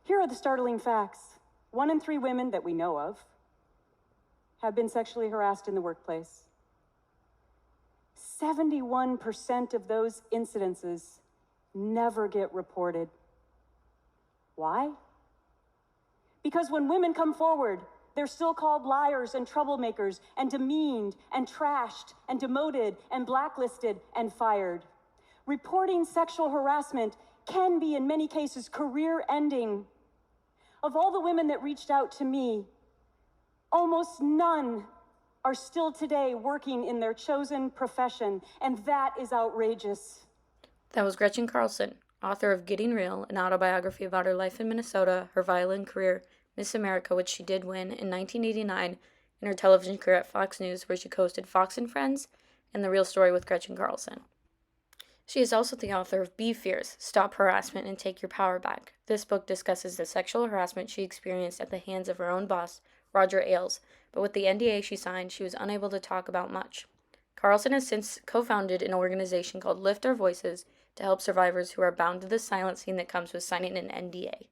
Here are the startling facts. 1 in 3 women that we know of have been sexually harassed in the workplace. 71% of those incidences never get reported. Why? Because when women come forward, they're still called liars and troublemakers and demeaned and trashed and demoted and blacklisted and fired. Reporting sexual harassment can be, in many cases, career-ending. Of all the women that reached out to me, almost none are still today working in their chosen profession, and that is outrageous. That was Gretchen Carlson, author of Getting Real, an autobiography about her life in Minnesota, her violin career, Miss America, which she did win in 1989, and her television career at Fox News, where she co-hosted Fox and Friends and The Real Story with Gretchen Carlson. She is also the author of Be Fierce, Stop Harassment and Take Your Power Back. This book discusses the sexual harassment she experienced at the hands of her own boss, Roger Ailes, but with the NDA she signed, she was unable to talk about much. Carlson has since co-founded an organization called Lift Our Voices to help survivors who are bound to the silencing that comes with signing an NDA.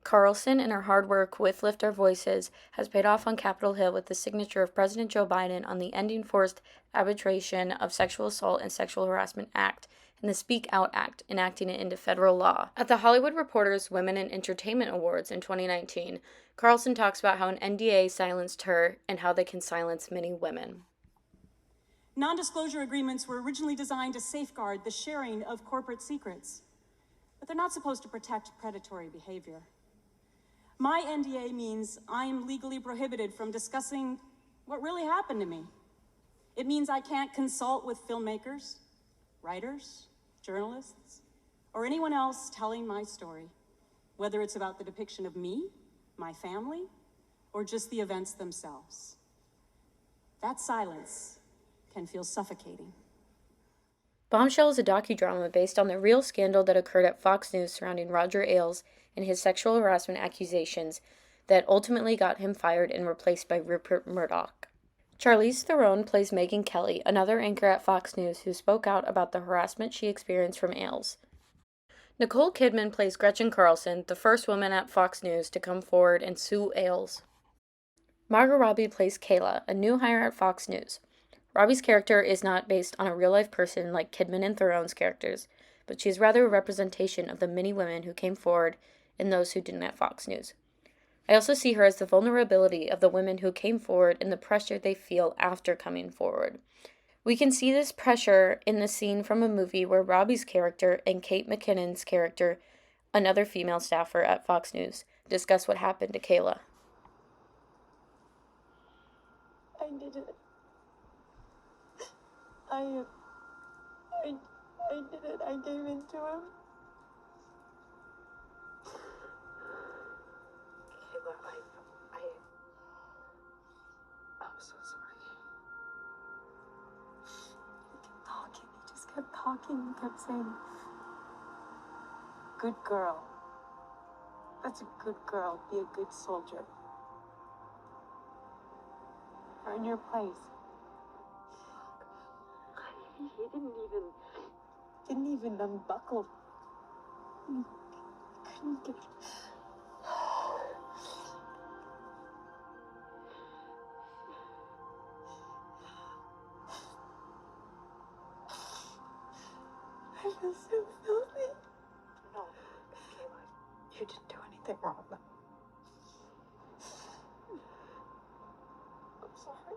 Carlson and her hard work with Lift Our Voices has paid off on Capitol Hill with the signature of President Joe Biden on the Ending Forced Arbitration of Sexual Assault and Sexual Harassment Act and the Speak Out Act, enacting it into federal law. At the Hollywood Reporter's Women in Entertainment Awards in 2019, Carlson talks about how an NDA silenced her and how they can silence many women. Non-disclosure agreements were originally designed to safeguard the sharing of corporate secrets, but they're not supposed to protect predatory behavior. My NDA means I am legally prohibited from discussing what really happened to me. It means I can't consult with filmmakers, writers, journalists, or anyone else telling my story, whether it's about the depiction of me, my family, or just the events themselves. That silence can feel suffocating. Bombshell is a docudrama based on the real scandal that occurred at Fox News surrounding Roger Ailes and his sexual harassment accusations that ultimately got him fired and replaced by Rupert Murdoch. Charlize Theron plays Megyn Kelly, another anchor at Fox News who spoke out about the harassment she experienced from Ailes. Nicole Kidman plays Gretchen Carlson, the first woman at Fox News to come forward and sue Ailes. Margot Robbie plays Kayla, a new hire at Fox News. Robbie's character is not based on a real-life person like Kidman and Theron's characters, but she is rather a representation of the many women who came forward and those who didn't at Fox News. I also see her as the vulnerability of the women who came forward and the pressure they feel after coming forward. We can see this pressure in the scene from a movie where Robbie's character and Kate McKinnon's character, another female staffer at Fox News, discuss what happened to Kayla. I did it. I did it. I gave in to him. Kayla, I'm so sorry. He kept talking. He just kept talking. He kept saying, "Good girl. That's a good girl. Be a good soldier. Earn your place." He didn't even unbuckle. He couldn't get. I feel so filthy. No, Kayla, you didn't do anything wrong. I'm sorry.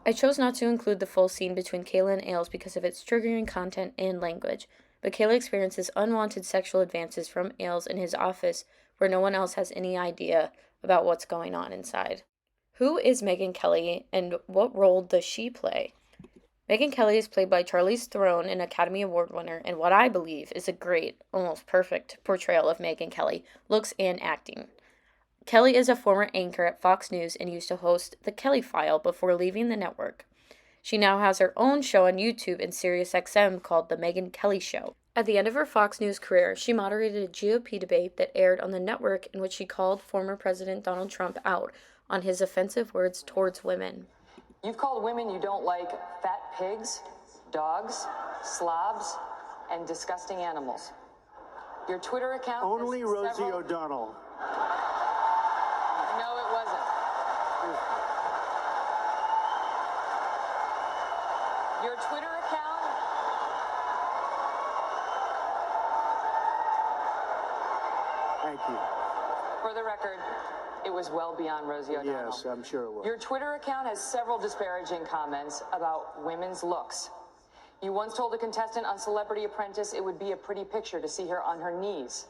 I chose not to include the full scene between Kayla and Ailes because of its triggering content and language, but Kayla experiences unwanted sexual advances from Ailes in his office where no one else has any idea about what's going on inside. Who is Megyn Kelly, and what role does she play? Megyn Kelly is played by Charlize Theron, an Academy Award winner, and what I believe is a great, almost perfect portrayal of Megyn Kelly, looks and acting. Kelly is a former anchor at Fox News and used to host The Kelly File before leaving the network. She now has her own show on YouTube and SiriusXM called The Megyn Kelly Show. At the end of her Fox News career, she moderated a GOP debate that aired on the network in which she called former President Donald Trump out on his offensive words towards women. You've called women you don't like fat pigs, dogs, slobs, and disgusting animals. Your Twitter account. Only has Rosie several- O'Donnell. No, it wasn't. Your Twitter account. Thank you. For the record, it was well beyond Rosie O'Donnell. Yes, I'm sure it was. Your Twitter account has several disparaging comments about women's looks. You once told a contestant on Celebrity Apprentice it would be a pretty picture to see her on her knees.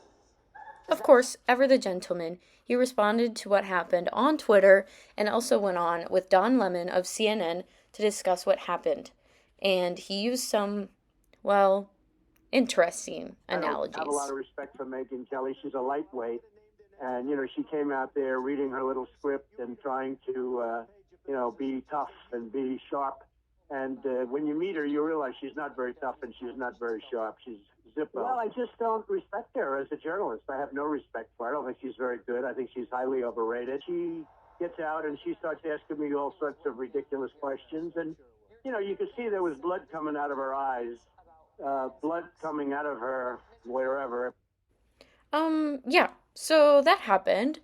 Of course, ever the gentleman, he responded to what happened on Twitter and also went on with Don Lemon of CNN to discuss what happened. And he used some, well, interesting analogies. I have a lot of respect for Megyn Kelly. She's a lightweight. And, she came out there reading her little script and trying to, be tough and be sharp. And when you meet her, you realize she's not very tough and she's not very sharp. She's Zippo. Well, I just don't respect her as a journalist. I have no respect for her. I don't think she's very good. I think she's highly overrated. She gets out and she starts asking me all sorts of ridiculous questions. And, you could see there was blood coming out of her eyes, blood coming out of her wherever. Yeah, so that happened.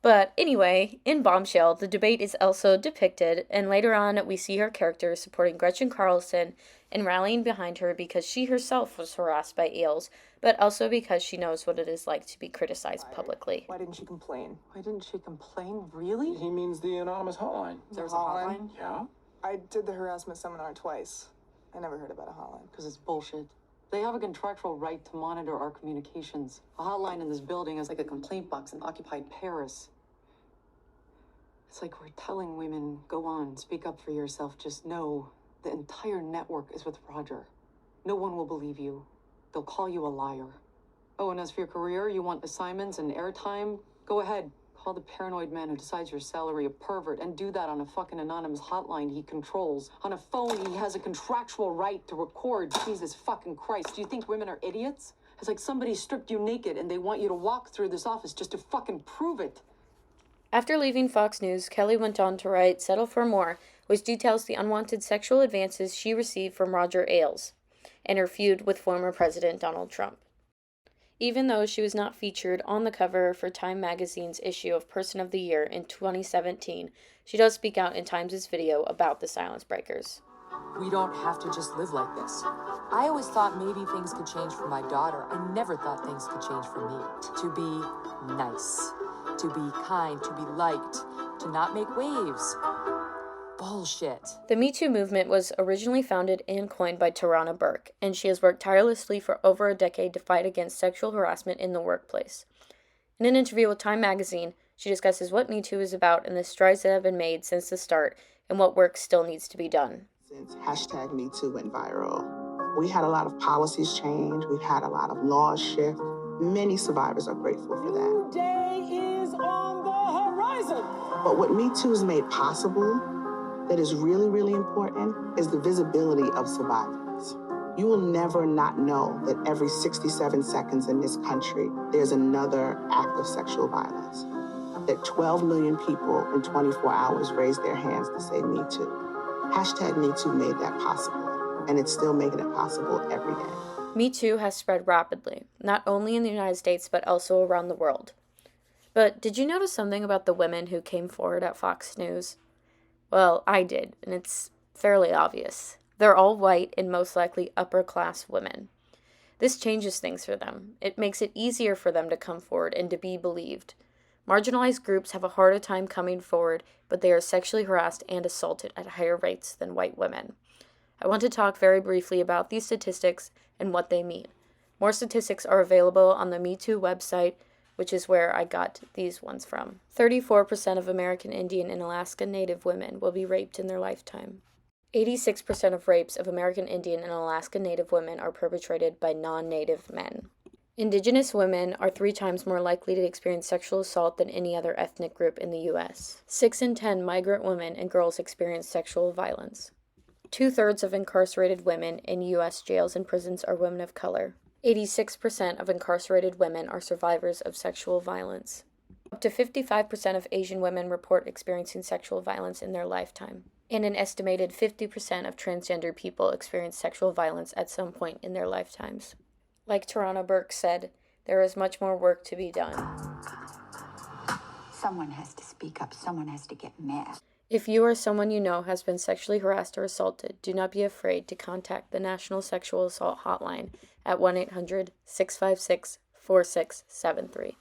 But anyway, in Bombshell, the debate is also depicted, and later on we see her character supporting Gretchen Carlson and rallying behind her because she herself was harassed by Ailes, but also because she knows what it is like to be criticized publicly. Why didn't she complain? Why didn't she complain? Really? He means the anonymous hotline. There's a hotline? Yeah? I did the harassment seminar twice. I never heard about a hotline. Because it's bullshit. They have a contractual right to monitor our communications. A hotline in this building is like a complaint box in occupied Paris. It's like we're telling women, go on, speak up for yourself. Just know the entire network is with Roger. No one will believe you. They'll call you a liar. Oh, and as for your career, you want assignments and airtime? Go ahead. Call the paranoid man who decides your salary a pervert and do that on a fucking anonymous hotline he controls. On a phone, he has a contractual right to record. Jesus fucking Christ. Do you think women are idiots? It's like somebody stripped you naked and they want you to walk through this office just to fucking prove it. After leaving Fox News, Kelly went on to write Settle for More, which details the unwanted sexual advances she received from Roger Ailes and her feud with former President Donald Trump. Even though she was not featured on the cover for Time magazine's issue of Person of the Year in 2017, she does speak out in Times' video about the silence breakers. We don't have to just live like this. I always thought maybe things could change for my daughter. I never thought things could change for me. To be nice, to be kind, to be liked, to not make waves. Bullshit. The Me Too movement was originally founded and coined by Tarana Burke, and she has worked tirelessly for over a decade to fight against sexual harassment in the workplace. In an interview with Time magazine, she discusses what Me Too is about and the strides that have been made since the start and what work still needs to be done. Since hashtag Me Too went viral, we had a lot of policies change, we've had a lot of laws shift. Many survivors are grateful for that. New day is on the horizon. But what Me Too's made possible that is really, really important is the visibility of survivors. You will never not know that every 67 seconds in this country, there's another act of sexual violence. That 12 million people in 24 hours raised their hands to say Me Too. Hashtag Me Too made that possible, and it's still making it possible every day. Me Too has spread rapidly, not only in the United States, but also around the world. But did you notice something about the women who came forward at Fox News? Well, I did, and it's fairly obvious. They're all white and most likely upper-class women. This changes things for them. It makes it easier for them to come forward and to be believed. Marginalized groups have a harder time coming forward, but they are sexually harassed and assaulted at higher rates than white women. I want to talk very briefly about these statistics and what they mean. More statistics are available on the Me Too website, which is where I got these ones from. 34% of American Indian and Alaska Native women will be raped in their lifetime. 86% of rapes of American Indian and Alaska Native women are perpetrated by non-Native men. Indigenous women are 3 times more likely to experience sexual assault than any other ethnic group in the U.S. 6 in 10 migrant women and girls experience sexual violence. 2/3 of incarcerated women in U.S. jails and prisons are women of color. 86% of incarcerated women are survivors of sexual violence. Up to 55% of Asian women report experiencing sexual violence in their lifetime. And an estimated 50% of transgender people experience sexual violence at some point in their lifetimes. Like Tarana Burke said, There is much more work to be done. Someone has to speak up. Someone has to get mad. If you or someone you know has been sexually harassed or assaulted, do not be afraid to contact the National Sexual Assault Hotline at 1-800-656-4673.